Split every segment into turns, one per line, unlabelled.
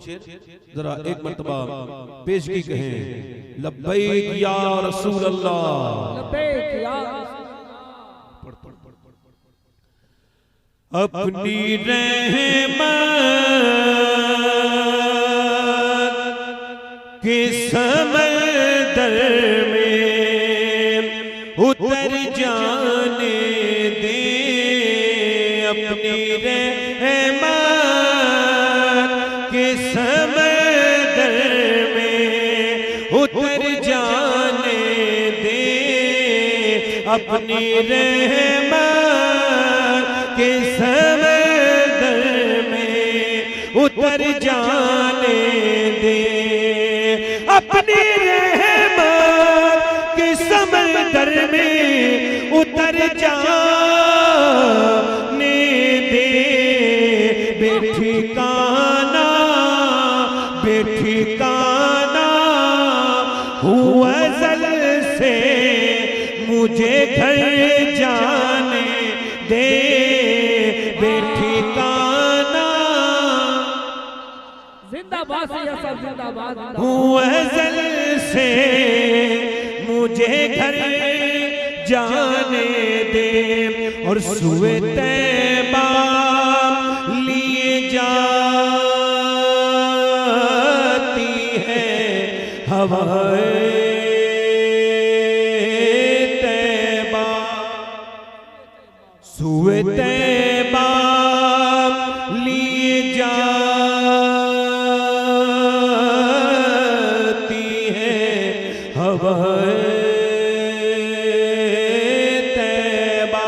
जरा एक मर्तबा पेश की कहें। लब्बैक या रसूल अल्लाह,
लब्बैक या
अपनी रहमत के समंदर में उतर जाने दे, अपनी रहमत के समंदर में उतर जाने दे, अपनी रहमत के समंदर में उतर जाने दे, अपनी रहमत के समंदर में उतर जाने दे, बेठिकाना बेठिकाना हुआ अज़ल से मुझे घर जाने दे, बेठिकाना
जिंदाबाद जिंदाबाद
हूँ अज़ल से मुझे घर जाने दे, और सुए तैबा लिए जाती है हवाए तैबा, सुए तैबा लिए जाती है हवाए तैबा,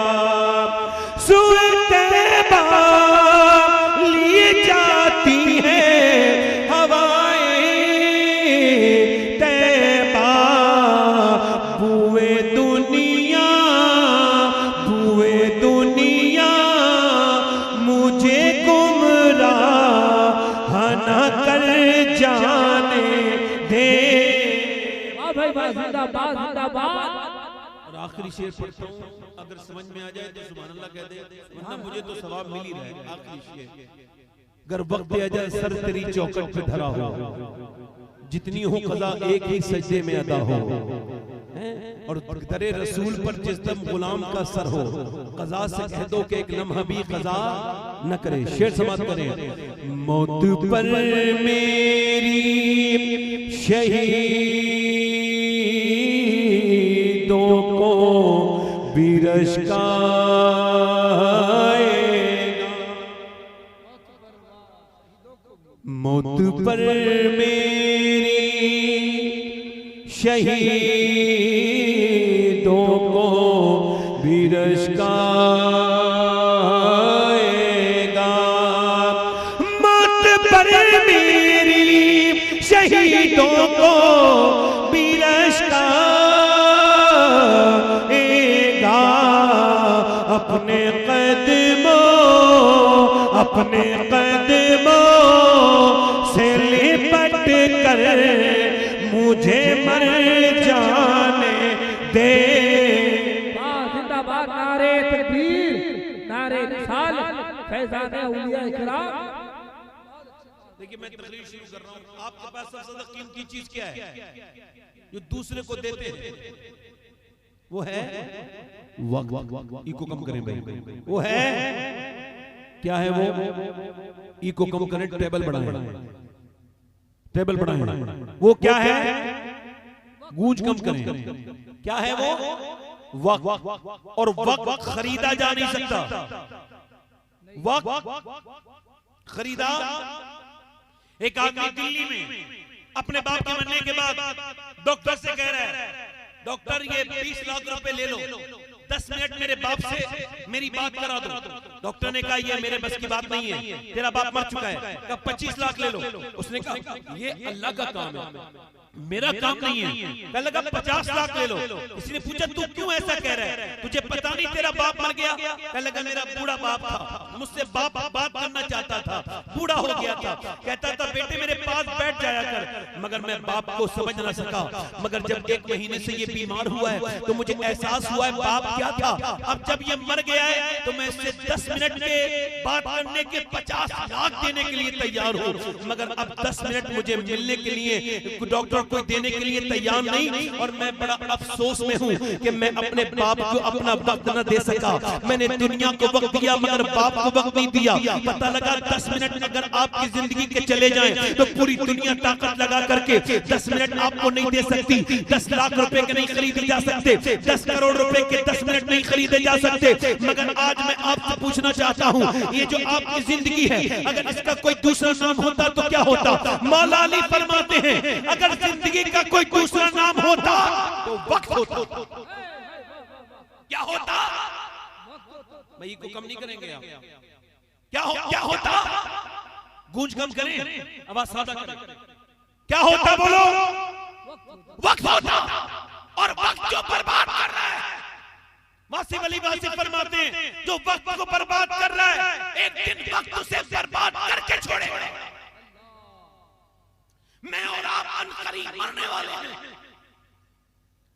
सुए तैबा लिए जाती है हवाए तैबा, बुए दुनिया बुए दुनिया मुझे गुमराह न कर जाने दे।
भाई भाई जिंदाबाद जिंदाबाद।
और आखिरी शेर पढ़ता हूँ, अगर समझ में आ जाए तो सुभान अल्लाह कह दे, वरना मुझे तो सवाब मिल ही रहा है। आखिरी शेर, अगर वक्त आ जाए सर तेरी चौखट पे धरा हो, जितनी हो कज़ा एक ही सजदे में अदा हो, और दरे रसूल पर जिस दम गुलाम का सर हो, कज़ा से कह दो कि एक लम्हा भी कज़ा न करे। शेर समाप्त करें। मौत पर मेरी शहीदों को भी रश्क आएगा, मौत पर मेरी शहीदों को भी रश्क आएगा, मौत पर मेरी शहीदों को भी रश्क आएगा, अपने कदमों से लिपट कर मुझे मर जाने दे।
जिंदाबाद नारे तकबीर नारे रिसालत फैज़ान औलिया इकराम।
देखिए मैं तकरीर शुरू कर रहा हूँ, आपके पास सबसे ज्यादा कीमती चीज क्या है जो दूसरे को देते हैं? वो है वक्त। इको कम करें भाई, वो है क्या है? वो इको कम करें, टेबल बढ़ाएं, टेबल बढ़ाएं। वो क्या है? गूंज कम करें। क्या है वो? वक्त। और वक्त खरीदा जा नहीं सकता। वक्त खरीदा। एक आदमी दिल्ली में अपने बाप के मरने के बाद डॉक्टर से कह रहा है, डॉक्टर ये 20 लाख रुपए ले लो, 10 मिनट मेरे बाप से मेरी बात करा दो। डॉक्टर ने कहा ये मेरे बस की बात नहीं है, तेरा बाप मर चुका है। कहा 25 लाख ले लो। उसने कहा ये अल्लाह का काम है, मेरा काम नहीं है। कहने लगा 50 लाख ले लो। किसी ने पूछा तू क्यों ऐसा कह रहा है, तुझे पता नहीं तेरा बाप मर गया? कहने लगा मेरा बूढ़ा बाप था, मुझसे बाप बात करना चाहता था, बूढ़ा हो गया था, कहता था बेटे मेरे पास बैठ जाया कर, मगर मैं बाप को समझ ना सका। मगर जब 1 महीने से ये बीमार हुआ है तो मुझे एहसास हुआ है बाप क्या था। अब जब ये मर गया है तो मैं इससे 10 मिनट के बात करने के 50 लाख देने के लिए तैयार हूँ, मगर अब 10 मिनट मुझे मिलने के लिए डॉक्टर कोई देने के लिए तैयार नहीं। और मैं बड़ा अफसोस में हूँ कि मैं अपने बाप को अपना वक्त न दे सका। मैंने दुनिया को वक्त दिया मगर बाप को वक्त नहीं दिया। पता लगा 10 मिनट अगर आपकी जिंदगी के चले जाएं तो पूरी दुनिया ताकत लगा करके 10 मिनट आपको नहीं दे सकती। 10 लाख रुपए के नहीं खरीदे जा सकते, 10 करोड़ रुपए के 10 मिनट नहीं खरीदे जा सकते। मगर आज मैं आपसे पूछना चाहता हूँ, ये जो आपकी जिंदगी है अगर इसका कोई दूसरा नाम होता तो क्या होता? मौला अली फरमाते हैं अगर जिंदगी का कोई दूसरा नाम होता तो वक्त होता। क्या होता? भाई को कम नहीं करेंगे आप? क्या होता? गूंज कम करें, आवाज सादा करें। क्या होता बोलो? वक्त होता। और वक्त जो बर्बाद कर रहा है, वासिफ अली वासिफ फरमाते हैं जो वक्त को बर्बाद कर रहा है एक दिन वक्त उसे बर्बाद करके छोड़ेगा। मैं और आप अनकरीब मरने वाले हैं,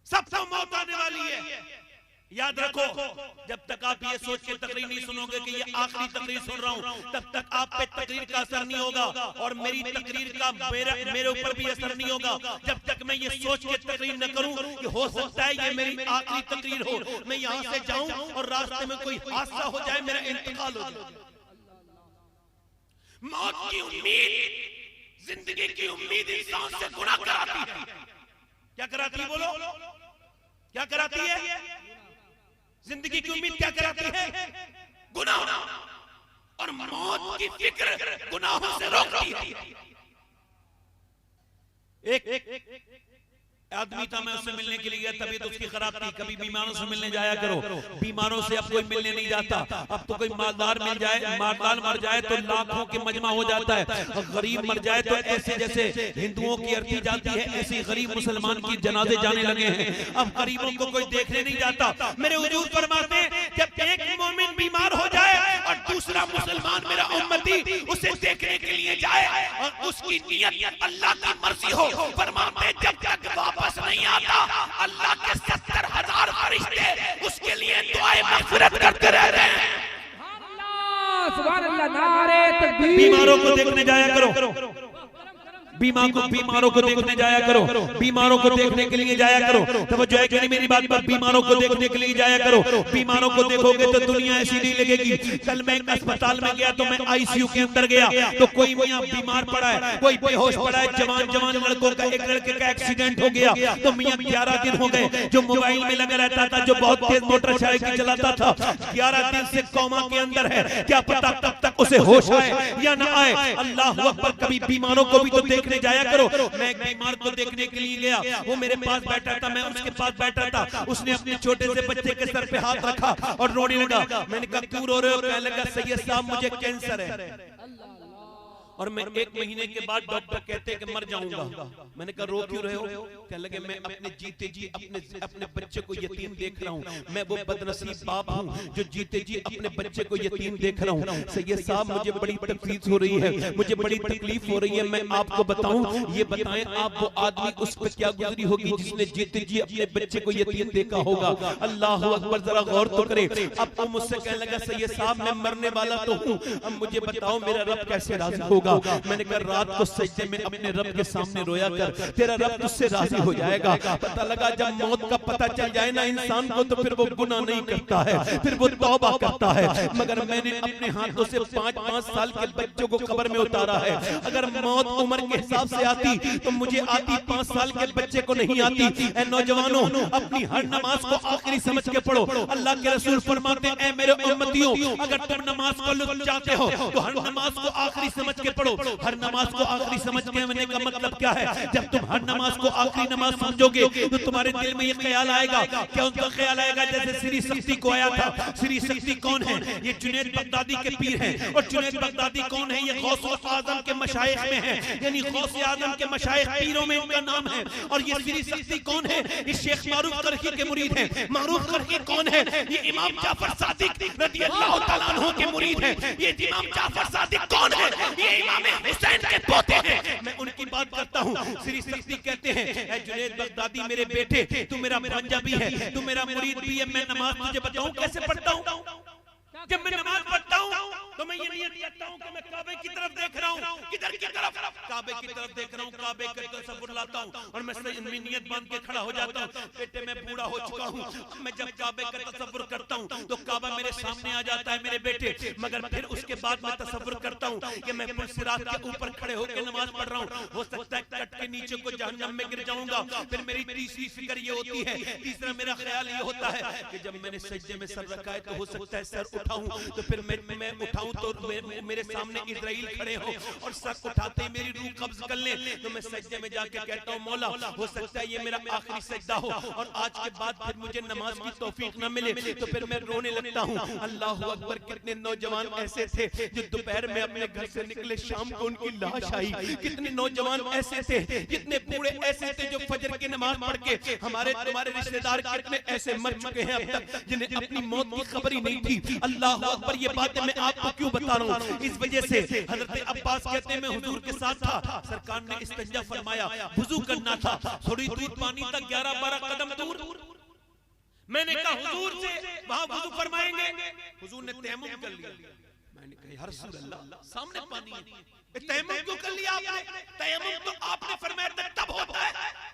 सबको मौत आने वाली है। याद रखो जब तक आप ये सोच के तकरीर नहीं सुनोगे कि ये आखिरी तकरीर सुन रहा हूं तब तक आप पे तकरीर का असर नहीं होगा और मेरी तकरीर का मेरे ऊपर भी असर नहीं होगा जब तक मैं ये सोच के तकरीर न करूं कि हो सकता है ये मेरी आखिरी तकरीर हो, मैं यहां से जाऊं और रास्ते में कोई हादसा हो जाए, मेरा इंतकाल हो जाए। मौत की उम्मीद, जिंदगी की उम्मीद इंसान से गुनाह कराती है। क्या कराती है बोलो? क्या कराती है? जिंदगी की उम्मीद क्या कराती है? गुनाह। और मौत की फिक्र गुनाहों से रोकती है। एक आदमी था, मैं उससे मिलने के लिए गया, तबीयत उसकी खराब थी। कभी बीमारों से मिलने जाया करो, बीमारों से अब कोई मिलने नहीं जाता। अब तो कोई मालदार मिल जाए, मालदार मर जाए तो लाखों के मजमा हो जाता है, गरीब मर जाए तो ऐसे जैसे हिंदुओं की अर्थी जाती है ऐसे गरीब मुसलमान की जनाजे जाने लगे हैं। अब गरीबों को कोई देखने नहीं जाता। मेरे हुजूर फरमाते जब एक मोमिन बीमार हो जाए और दूसरा मुसलमान मेरा उम्मती उसे देखने के लिए जाए और उसकी नियत अल्लाह की मर्जी हो, फरमाते जब तक वापस नहीं आता अल्लाह के 70,000 फरिश्ते उसके लिए दुआएं मग़फ़िरत करते रह रहे हैं।
सुभान अल्लाह, नारे तकबीर।
बीमारों को देखने जाया करो, बीमारों को देखने जाया करो, बीमारों को देखने के लिए जाया करो। तवज्जो है कि नहीं मेरी बात पर? बीमारों को देखने के लिए जाया करो। बीमारों को देखोगे तो दुनिया ऐसी नहीं लगेगी। कल मैं एक अस्पताल में गया तो मैं आईसीयू के अंदर गया तो कोई मियां बीमार पड़ा है, कोई बेहोश पड़ा है। जवान लड़कों का, एक लड़के का एक्सीडेंट हो गया तो मियां 11 दिन हो गए जो मोबाइल में लगा रहता था, जो बहुत तेज मोटरसाइकिल चलाता था, 11 दिन से कोमा के अंदर है। क्या पता तब तक उसे होश आए या ना आए। अल्लाह अकबर। कभी बीमारों को भी तो देखने जाया करो। मैं एक बीमार को देखने के लिए गया, वो मेरे पास बैठा था, मैं उसके पास बैठा था। उसने अपने छोटे से बच्चे के सर पे हाथ रखा और रोने लगा। मैंने कहा क्यों रो रहे हो? कहने लगा सैयद साहब मुझे कैंसर है और मैं 1 महीने के बाद डॉक्टर कहते हैं कि मर जाऊंगा। मैंने कहा रो क्यों रहे हो? कहने लगे मैं अपने जीते जी अपने बच्चे को यतीम देख रहा हूँ। मैं वो बदनसीब बाप हूँ जो जीते जी अपने बच्चे को यतीम देख रहा हूँ। सैयद साहब मुझे बड़ी तकलीफ हो रही है, मुझे बड़ी तकलीफ हो रही है। मैं आपको बताऊं, ये बताएं आप वो आदमी उस पर क्या गुजरी होगी जिसने जीते जी अपने बच्चे को यतीम देखा होगा। अल्लाह अकबर, जरा गौर तो करें। अब वो मुझसे कहने लगा सैयद साहब मैं मरने वाला तो हूँ, अब मुझे बताओ मेरा रब कैसे राजी होगा। मैंने कहा रात को सजदे में अपने रब के सामने रोया कर, तेरा रब तुझसे राजी हो जाएगा। पता लगा जब मौत का पता चल जाए ना इंसान को तो फिर वो गुनाह नहीं करता है, फिर वो तौबा करता है। मगर मैंने अपने हाथों से 5-5 साल के बच्चों को कब्र में उतारा है। अगर मौत उम्र के हिसाब से आती तो मुझे आती, 5 साल के बच्चे को नहीं आती। ऐ नौजवानों, अपनी हर नमाज को आखिरी समझ के पढ़ो। अल्लाह के रसूल फरमाते हैं ऐ मेरे उम्मतियों, अगर तुम नमाज को लुत्फ चाहते हो तो हर नमाज को आखिरी समझ के पढ़ो। हर नमाज को आखिरी समझने का मतलब क्या है? जब तुम हर नमाज को आखिरी नमाज समझोगे तो तुम्हारे दिल में ये ख्याल आएगा। क्या उनका ख्याल आएगा? जैसे श्री शक्ति को आया था। श्री शक्ति कौन है? ये जुनैद बगदादी के पीर हैं। और जुनैद बगदादी कौन है? ये गौस आजम के मशाइख में है, यानी गौस आजम के मशाइख पीरों में उनका नाम है। और ये श्री शक्ति कौन है? ये शेख मारूफ करकी के मुरीद हैं। मारूफ करकी कौन है? ये इमाम जाफर सादिक रदियल्लाहु तआला अन्हु के मुरीद हैं। ये इमाम जाफर सादिक कौन है? ये इमाम हुसैन के पोते हैं। मैं उनकी बात करता हूँ। श्री शक्ति कहते हैं, ऐ जुनैद बगदादी मेरे बेटे, तू मेरा भांजा भी है, तू मेरा मुरीद भी है। मैं नमाज तुझे बताऊं कैसे पढ़ता हूँ? जब मैं नमाज पढ़ता हूँ तो मैं ये नियत करता हूँ कि मैं काबे की तरफ देख रहा हूँ। किधर की तरफ? काबे की तरफ देख रहा हूँ। काबे का तसव्वुर लाता हूँ और मैं नियत बांध के खड़ा हो जाता हूँ। बेटे मैं बूढ़ा हो चुका हूँ, मैं जब काबे का तसव्वुर करता हूँ तो काबा मेरे सामने आ जाता है मेरे बेटे। मगर फिर उसके बाद मैं तसव्वुर करता हूँ कि मैं सिरात के ऊपर खड़े होकर नमाज पढ़ रहा हूँ। हो सकता है कट के नीचे को जहन्नम में गिर जाऊंगा। फिर मेरी तीसरी फिक्र ये होती है, तीसरा मेरा ख्याल ये होता है कि जब मैंने सजदे में सर रखा है तो हो सकता है सर उठाऊं, तो फिर मैं उठाऊं तो मेरे सामने इजराइल खड़े हो और सर उठाते ही मेरी रूह कब्ज कर ले। तो मैं सजदे में जाके कहता हूं, मौला हो सकता है ये मेरा आखिरी सजदा हो और आज के बाद फिर मुझे नमाज की तौफीक न मिले। तो फिर मैं रोने लगता हूं। अल्लाह अकबर। कितने नौजवान ऐसे थे जो दोपहर में अपने घर से निकले, शाम को उनकी लाश आई। कितने नौजवान ऐसे थे, कितने बूढ़े ऐसे थे जो फजर की नमाज पढ़ के हमारे तुम्हारे रिश्तेदार कितने ऐसे मर चुके हैं अब तक जिन्हें अपनी मौत की खबर ही नहीं थी। अल्लाह अकबर। ये बातें मैं आपको क्यों बता रहा हूँ? इस वजह से हजरत अब्बास कहते हैं मैं हुजूर के साथ था, सरकार ने इस्तिंजा फरमाया, वुजू करना था, थोड़ी दूर पानी तक 11-12 कदम दूर। मैंने कहा हुजूर से वहां वुजू फरमाएंगे? हुजूर ने तयम्मुम कर लिया। मैंने कहा या रसूल अल्लाह सामने पानी है, तयम्मुम क्यों कर लिया आपने? तयम्मुम तो आपने फरमाया तब होता है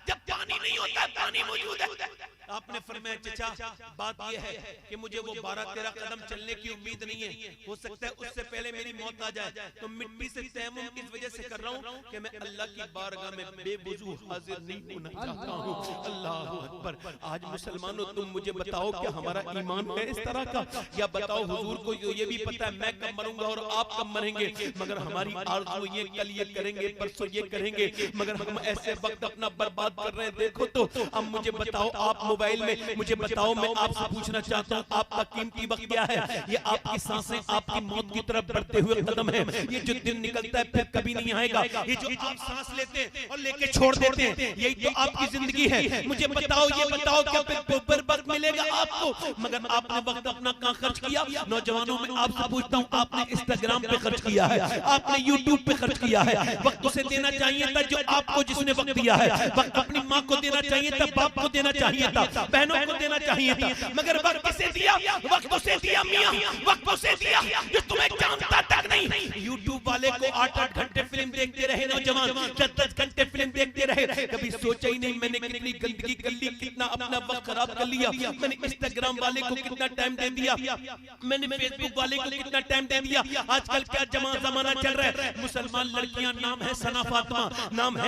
जब पानी नहीं होता, पानी मौजूद है। आपने फरमाया चचा बात यह है कि मुझे वो 12-13 कदम चलने की उम्मीद नहीं है, हो सकता है उससे पहले मेरी मौत आ जाए। तो मिट्टी से तयम्मुम इस वजह से कर रहा हूँ कि मैं अल्लाह की बारगाह में बेवुजू हाजिर नहीं होना चाहता हूँ। अल्लाह अकबर। आज मुसलमानों तुम मुझे बताओ कि हमारा ईमान है इस तरह का? या बताओ हुजूर को ये भी पता है मैं कब मरूंगा और आप कब मरेंगे, मगर हमारी आरज़ू ये कल ये करेंगे, परसों ये करेंगे, मगर हम ऐसे वक्त अपना बर्बाद कर रहे हैं। देखो तो अब मुझे बताओ, आप मोबाइल में मुझे बताओ, मैं आपसे पूछना चाहता हूँ आपका कीमती वक्त क्या है? ये आपकी सांसें आपकी मौत की तरफ बढ़ते हुए कदम है। ये जो दिन निकलता है फिर कभी नहीं आएगा। ये जो आप सांस लेते हैं और लेके छोड़ देते हैं, यही तो आपकी जिंदगी है। मुझे बताओ, ये बताओ क्या फिर वक्त मिलेगा आपको? मगर आपने वक्त अपना कहाँ खर्च किया? नौजवानों में आपसे पूछता हूँ, आपने इंस्टाग्राम पे खर्च किया है, आपने यूट्यूब पे खर्च किया है। वक्त उसे देना चाहिए था जो आपको जिसने वक्त दिया है। वक्त अपनी माँ को देना चाहिए था, बाप को देना चाहिए था, बहनों को देना चाहिए था, मगर वक्त किसे दिया? वक्त उसे दिया मियां, वक्त उसे दिया जो तुम्हें जानता तक नहीं। यूट्यूब वाले को 8-8 घंटे फिल्म देखते रहे नौजवान, 10-10 घंटे फिल्म देखते रहे, कभी सोचा ही नहीं मैंने कितनी गंदगी कर ली, कितना अपना वक्त खराब कर लिया। मैंने इंस्टाग्राम वाले को कितना टाइम दे दिया, मैंने फेसबुक वाले को कितना टाइम दे दिया। आजकल क्या जमाना चल रहा है, मुसलमान लड़कियां नाम है सना फातिमा, नाम है